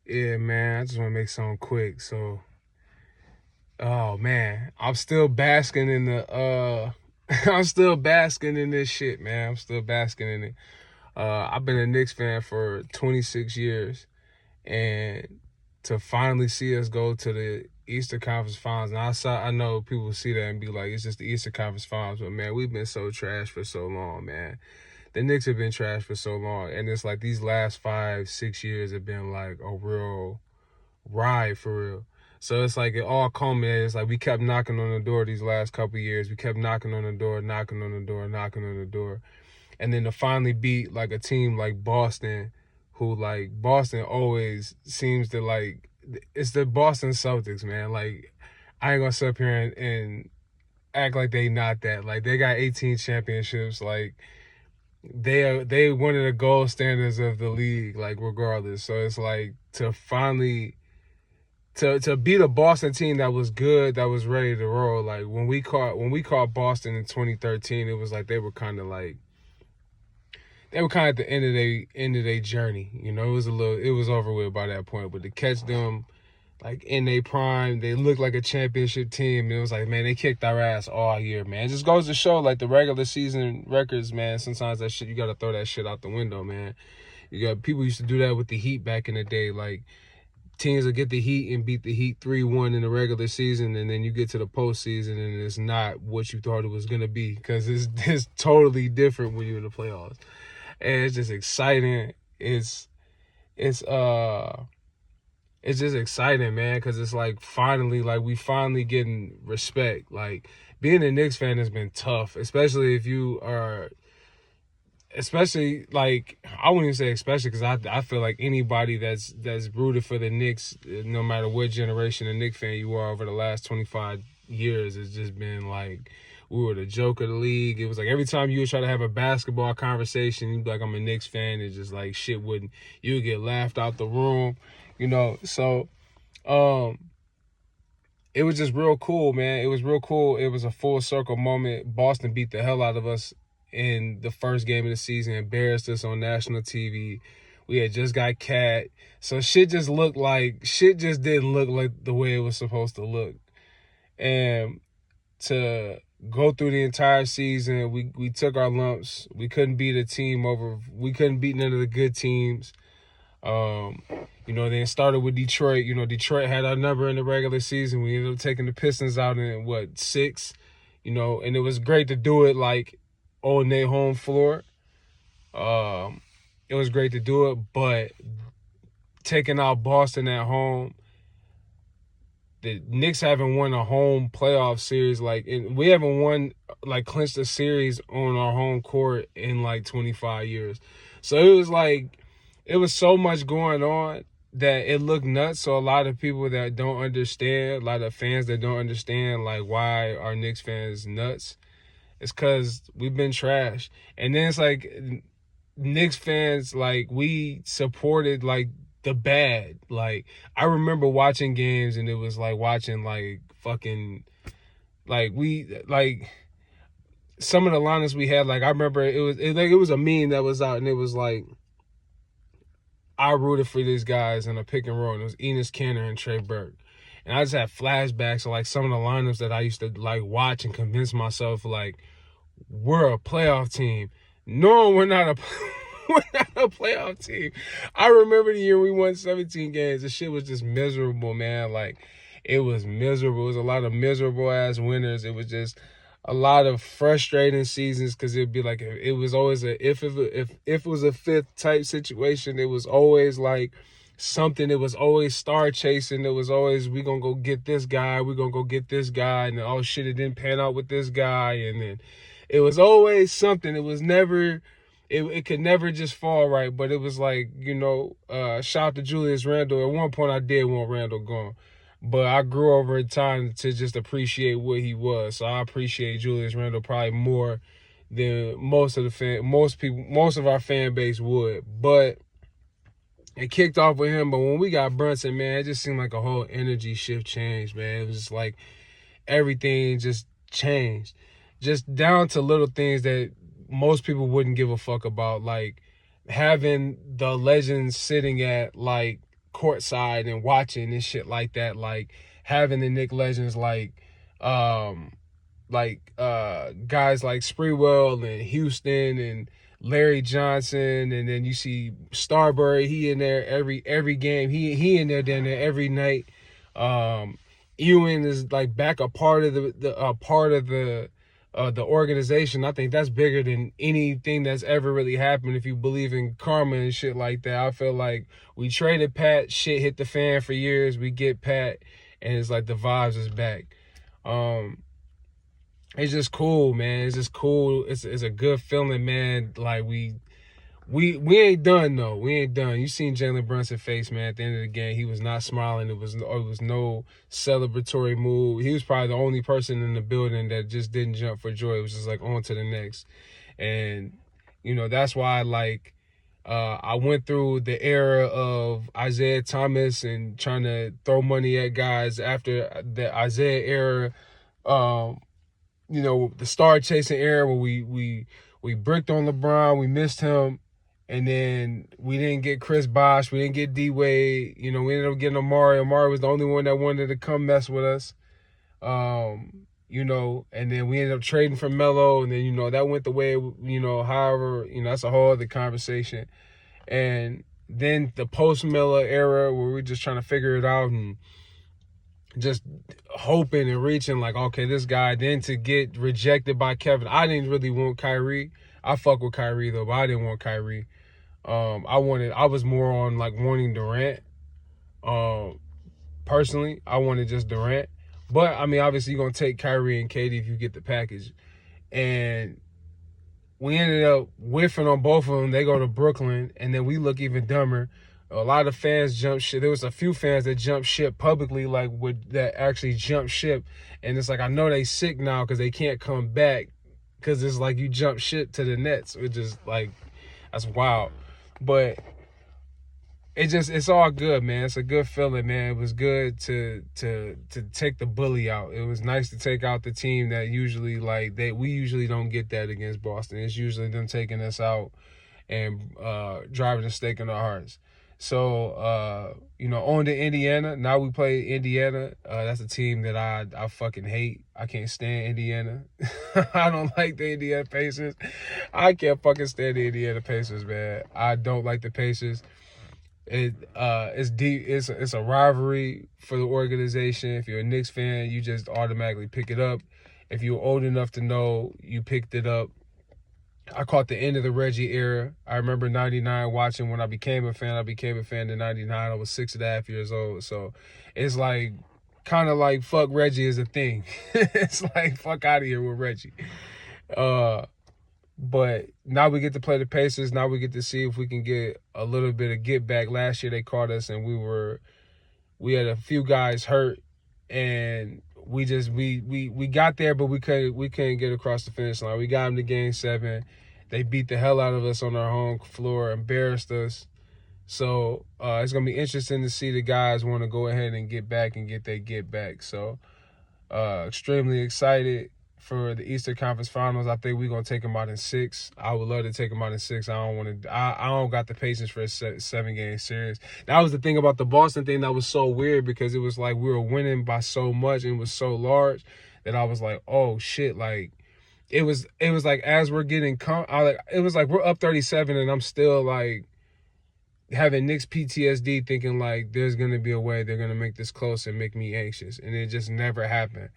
Yeah, man, I just want to make something quick. So, oh man, I'm still basking in the I'm still basking in this shit, man. I'm still basking in it. I've been a Knicks fan for 26 years, and to finally see us go to the Eastern Conference Finals, and I know people see that and be like, it's just the Eastern Conference Finals, but man, we've been so trash for so long, man. The Knicks have been trash for so long, and it's like these last 5-6 years have been like a real ride for real. So it's like it all culminated. It's like we kept knocking on the door these last couple of years. We kept knocking on the door, knocking on the door, knocking on the door. And then to finally beat like a team like Boston, who like Boston always seems to like, it's the Boston Celtics, man. Like, I ain't gonna sit up here and act like they not that. Like, they got 18 championships. Like, they one of the gold standards of the league, like regardless. So it's like to finally to beat a Boston team that was good, that was ready to roll. Like when we caught Boston in 2013, it was like they were kind of at the end of their journey. You know, it was over with by that point. But to catch them like in their prime, they looked like a championship team. It was like, man, they kicked our ass all year, man. It just goes to show, like, the regular season records, man. Sometimes that shit, you gotta throw that shit out the window, man. You got people used to do that with the Heat back in the day. Like, teams will get the Heat and beat the Heat 3-1 in the regular season, and then you get to the postseason and it's not what you thought it was gonna be, because it's totally different when you're in the playoffs. And it's just exciting. It's just exciting, man, because it's like we finally getting respect. Like, being a Knicks fan has been tough, especially if you are, like, I wouldn't even say especially, because I feel like anybody that's rooted for the Knicks, no matter what generation of Knicks fan you are over the last 25 years, it's just been like, we were the joke of the league. It was like every time you would try to have a basketball conversation, you'd be like, I'm a Knicks fan. It's just like you would get laughed out the room, you know. So it was just real cool, man. It was real cool. It was a full circle moment. Boston beat the hell out of us in the first game of the season, embarrassed us on national TV. We had just got cat. So shit just didn't look like the way it was supposed to look. And to go through the entire season, we took our lumps. We couldn't beat none of the good teams. Then it started with Detroit. You know, Detroit had our number in the regular season. We ended up taking the Pistons out in 6, and it was great to do it like on their home floor. It was great to do it, but taking out Boston at home, the Knicks haven't won a home playoff series, we haven't clinched a series on our home court in 25 years. So it was so much going on that it looked nuts. So a lot of people that don't understand, a lot of fans that don't understand why our Knicks fans nuts, it's because we've been trash. And then it's like Knicks fans, we supported the bad. I remember watching games and it was like watching some of the lineups we had. I remember it was a meme that was out, and it was like, I rooted for these guys in a pick and roll, and it was Enes Kanter and Trey Burke. And I just had flashbacks of some of the lineups that I used to watch and convince myself we're a playoff team. No, we're not a playoff team. I remember the year we won 17 games. The shit was just miserable, man. It was miserable. It was a lot of miserable ass winners. It was just a lot of frustrating seasons, because it'd be it was always if it was a fifth type situation. It was always something. It was always star chasing. It was always, we gonna go get this guy. We gonna go get this guy. And then, oh shit, it didn't pan out with this guy. And then it was always something. It was never, it could never just fall right. But it was shout out to Julius Randle. At one point I did want Randle gone, but I grew over time to just appreciate what he was. So I appreciate Julius Randle probably more than most of our fan base would. But it kicked off with him. But when we got Brunson, man, it just seemed like a whole energy shift changed, man. It was just everything just changed. Just down to little things that most people wouldn't give a fuck about, having the legends sitting at courtside and watching and shit like that, like having the Knick legends guys like Sprewell and Houston and Larry Johnson, and then you see Starbury, he in there every game. He in there down there every night. Ewing is like back a part of the organization. I think that's bigger than anything that's ever really happened if you believe in karma and shit like that. I feel like we traded Pat, shit hit the fan for years. We get Pat, and it's like the vibes is back. It's just cool, man. It's just cool. It's a good feeling, man. Like we ain't done though. We ain't done. You seen Jalen Brunson's face, man. At the end of the game, he was not smiling. It was no celebratory mood. He was probably the only person in the building that just didn't jump for joy. It was just like on to the next. And you know, that's why I went through the era of Isaiah Thomas and trying to throw money at guys after the Isaiah era. You know, the star chasing era where we bricked on LeBron, we missed him, and then we didn't get Chris Bosh, we didn't get D-Wade. You know, we ended up getting Amari. Amari was the only one that wanted to come mess with us. You know, and then we ended up trading for Melo, and then, you know, that went the way, you know, however, you know, that's a whole other conversation. And then the post-Melo era where we're just trying to figure it out and just hoping and reaching like, okay, this guy, then to get rejected by Kevin. I didn't really want Kyrie. I fuck with Kyrie though, but I didn't want Kyrie. I was more on like wanting Durant. Personally, I wanted just Durant. But I mean, obviously you're gonna take Kyrie and KD if you get the package. And we ended up whiffing on both of them. They go to Brooklyn, and then we look even dumber. A lot of fans jump ship. There was a few fans that jumped ship publicly, like that actually jumped ship. And it's like, I know they sick now because they can't come back because it's like you jump ship to the Nets, which is like, that's wild. But it's all good, man. It's a good feeling, man. It was good to take the bully out. It was nice to take out the team that usually we usually don't get that against Boston. It's usually them taking us out and driving a stake in our hearts. So, you know, on to Indiana. Now we play Indiana. That's a team that I fucking hate. I can't stand Indiana. I don't like the Indiana Pacers. I can't fucking stand the Indiana Pacers, man. I don't like the Pacers. It's deep. It's a rivalry for the organization. If you're a Knicks fan, you just automatically pick it up. If you're old enough to know, you picked it up. I caught the end of the Reggie era. I remember 99 watching when I became a fan. I became a fan in 99. I was 6.5 years old. So it's like, kind of like fuck Reggie is a thing. It's like fuck out of here with Reggie. But now we get to play the Pacers. Now we get to see if we can get a little bit of get back. Last year they caught us and we had a few guys hurt, and we got there, but we couldn't get across the finish line. We got them to Game 7. They beat the hell out of us on our home floor, embarrassed us. So it's gonna be interesting to see the guys want to go ahead and get back and get their get back. So extremely excited for the Eastern Conference Finals. I think we're gonna take them out in 6. I would love to take them out in 6. I don't got the patience for a 7-game series. That was the thing about the Boston thing that was so weird, because it was like we were winning by so much and it was so large that I was like, oh shit, like it was like as we're getting it was like we're up 37 and I'm still like having Knicks PTSD, thinking like there's gonna be a way they're gonna make this close and make me anxious, and it just never happened.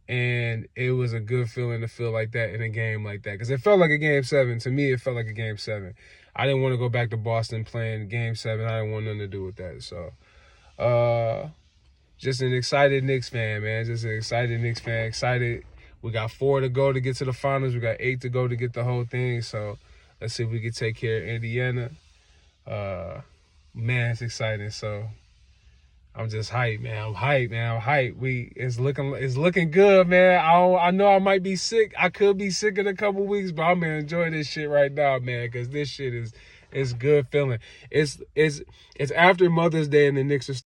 And it was a good feeling to feel like that in a game like that, because it felt like a Game 7. To me, it felt like a Game 7. I didn't want to go back to Boston playing Game 7. I didn't want nothing to do with that. So, just an excited Knicks fan, man. Just an excited Knicks fan. Excited. We got 4 to go to get to the finals. We got 8 to go to get the whole thing. So, let's see if we can take care of Indiana. Man, it's exciting. So, I'm just hyped, man. I'm hyped. It's looking good, man. I know I might be sick. I could be sick in a couple weeks, but I'm gonna enjoy this shit right now, man, because this shit is good feeling. It's after Mother's Day and the Knicks are